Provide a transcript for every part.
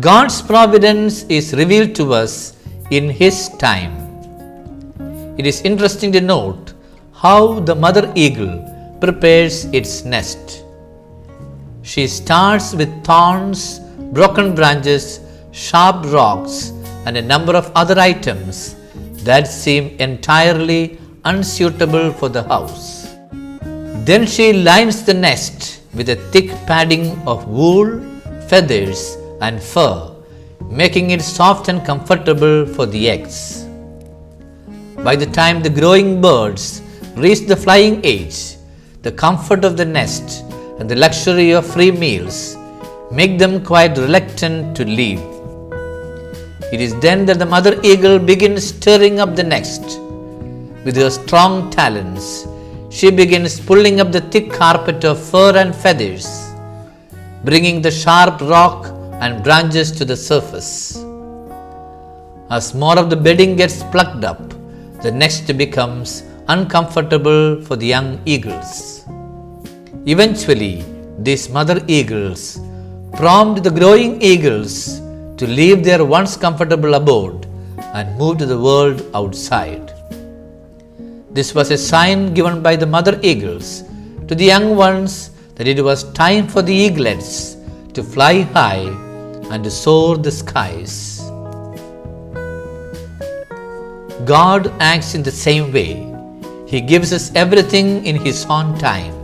God's providence is revealed to us in His time. It is interesting to note how the mother eagle prepares its nest. She starts with thorns, broken branches, sharp rocks, and a number of other items that seem entirely unsuitable for the house. Then she lines the nest with a thick padding of wool, feathers, and fur, making it soft and comfortable for the eggs. By the time the growing birds reach the flying age, the comfort of the nest and the luxury of free meals make them quite reluctant to leave. It is then that the mother eagle begins stirring up the nest. With her strong talons, she begins pulling up the thick carpet of fur and feathers, bringing the sharp rock and branches to the surface. As more of the bedding gets plucked up, the nest becomes uncomfortable for the young eagles. Eventually, these mother eagles prompt the growing eagles to leave their once comfortable abode and move to the world outside. This was a sign given by the mother eagles to the young ones that it was time for the eaglets to fly high and to soar the skies. God acts in the same way. He gives us everything in His own time.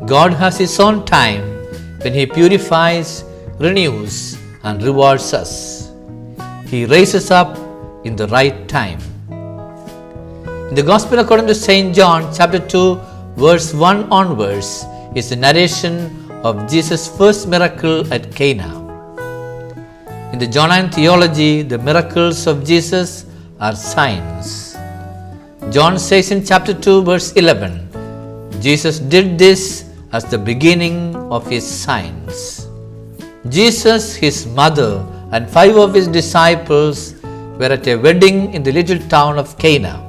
God has His own time when He purifies, renews, and rewards us. He raises up in the right time. In the Gospel according to St. John chapter 2 verse 1 onwards is the narration of Jesus' first miracle at Cana. In the Johannine theology, the miracles of Jesus are signs. John says in chapter 2 verse 11, Jesus did this as the beginning of His signs. Jesus, His mother, and 5 of His disciples were at a wedding in the little town of Cana.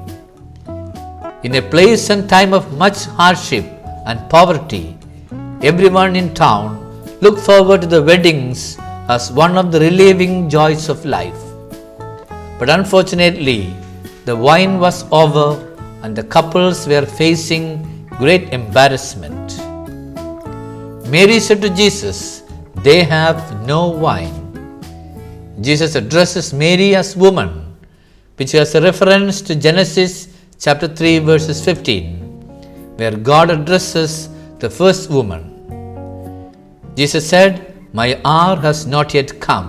In a place and time of much hardship and poverty, everyone in town looked forward to the weddings as one of the relieving joys of life. But unfortunately, the wine was over and the couples were facing great embarrassment. Mary said to Jesus, "They have no wine." Jesus addresses Mary as woman, which has a reference to Genesis chapter 3 verses 15, where God addresses the first woman. Jesus said, "My hour has not yet come."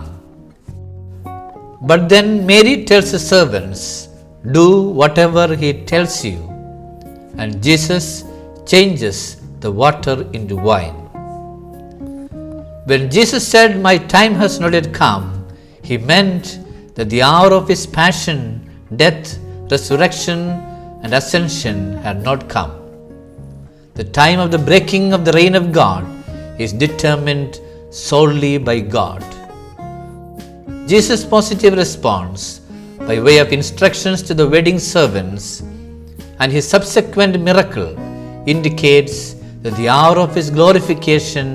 But then Mary tells the servants, "Do whatever He tells you." And Jesus changes the water into wine. When Jesus said, "My time has not yet come," He meant that the hour of His passion, death, resurrection, and ascension had not come. The time of the breaking of the reign of God is determined solely by God. Jesus' positive response by way of instructions to the wedding servants and His subsequent miracle indicates that the hour of His glorification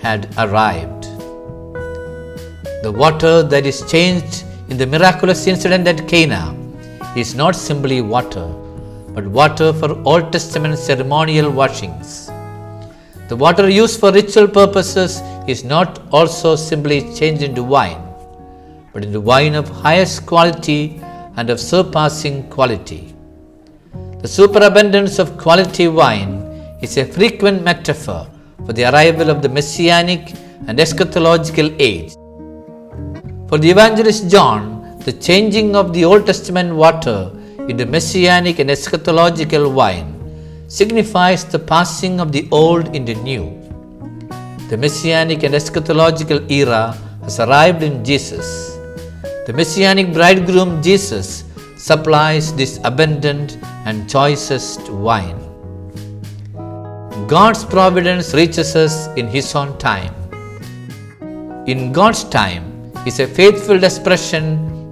had arrived. The water that is changed in the miraculous incident at Cana is not simply water, but water for Old Testament ceremonial washings. The water used for ritual purposes is not also simply changed into wine, but into wine of highest quality and of surpassing quality. The superabundance of quality wine is a frequent metaphor for the arrival of the messianic and eschatological age. For the evangelist John, the changing of the Old Testament water into messianic and eschatological wine signifies the passing of the old into new. The messianic and eschatological era has arrived in Jesus. The messianic bridegroom Jesus supplies this abundant and choicest wine. God's providence reaches us in His own time. In God's time is a faithful expression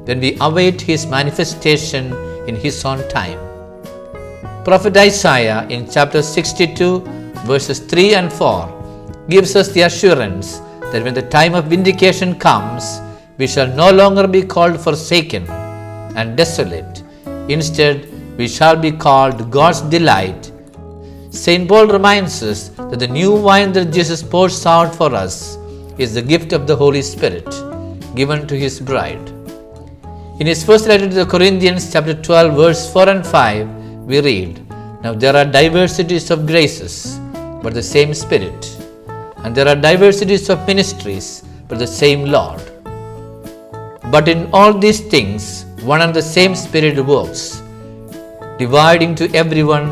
when we await His manifestation in His own time. Prophet Isaiah in chapter 62 verses 3 and 4 gives us the assurance that when the time of vindication comes, we shall no longer be called forsaken and desolate. Instead, we shall be called God's delight. St. Paul reminds us that the new wine that Jesus pours out for us is the gift of the Holy Spirit given to his bride. In his first letter to the Corinthians, chapter 12, verse 4 and 5, we read, "Now there are diversities of graces, but the same Spirit. And there are diversities of ministries, but the same Lord. But in all these things, one and the same Spirit works, dividing to everyone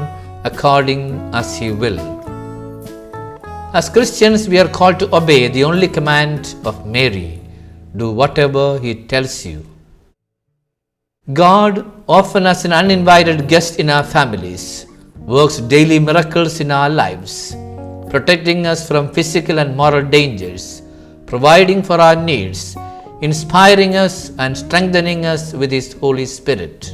according as he will." As Christians, we are called to obey the only command of Mary: do whatever he tells you. God, often as an uninvited guest in our families, works daily miracles in our lives, protecting us from physical and moral dangers, providing for our needs, inspiring us and strengthening us with his Holy Spirit.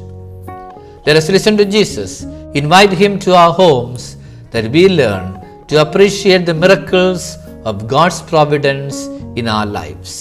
Let us listen to Jesus, invite him to our homes, that we learn to appreciate the miracles of God's providence in our lives.